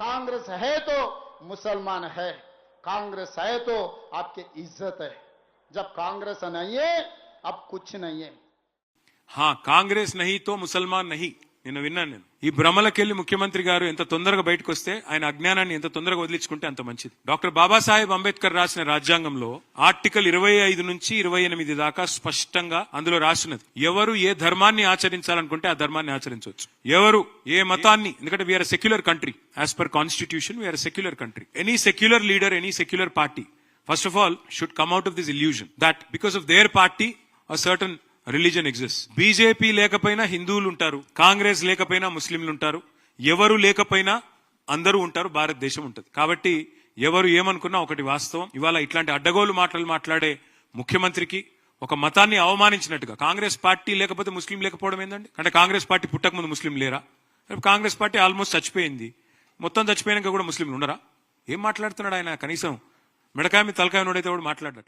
कांग्रेस है तो मुसलमान है, कांग्रेस है तो आपकी इज्जत है। जब कांग्रेस नहीं है अब कुछ नहीं है। हाँ, కాంగ్రెస్ नहीं तो ముసల్మాన్ नहीं నిన్న విన్నాను నేను. ఈ భ్రమలకెళ్లి ముఖ్యమంత్రి గారు ఎంత తొందరగా బయటకు వస్తే ఆయన అజ్ఞానాన్ని ఎంత తొందరగా వదిలించుకుంటే అంత మంచిది. డాక్టర్ బాబాసాహెబ్ అంబేద్కర్ రాసిన రాజ్యాంగంలో ఆర్టికల్ 25 నుంచి 28 దాకా స్పష్టంగా అందులో రాసినది ఎవరు ఏ ధర్మాన్ని ఆచరించాలనుకుంటే ఆ ధర్మాన్ని ఆచరించవచ్చు, ఎవరు ఏ మతాన్ని, ఎందుకంటే we are secular country as per constitution, we are secular country. Any secular leader, any secular party first of all should come out of this illusion that because of their party a certain religion exist. BJP లేకపోయినా హిందువులు ఉంటారు, కాంగ్రెస్ లేకపోయినా ముస్లింలు ఉంటారు, ఎవరు లేకపోయినా అందరూ ఉంటారు, భారతదేశం ఉంటుంది. కాబట్టి ఎవరు ఏమనుకున్నా ఒకటి వాస్తవం, ఇవాళ ఇట్లాంటి అడ్డగోలు మాటలు మాట్లాడే ముఖ్యమంత్రికి ఒక మతాన్ని అవమానించినట్టుగా, కాంగ్రెస్ పార్టీ లేకపోతే ముస్లిం లేకపోవడం ఏందండి? అంటే కాంగ్రెస్ పార్టీ పుట్టక ముందు ముస్లిం లేరా? కాంగ్రెస్ పార్టీ ఆల్మోస్ట్ చచ్చిపోయింది, మొత్తం చచ్చిపోయినాక కూడా ముస్లింలు ఉండరా? ఏం మాట్లాడుతున్నాడు ఆయన? కనీసం మెడకాయ మీద తలకాయ నోడైతే కూడా మాట్లాడట్లా.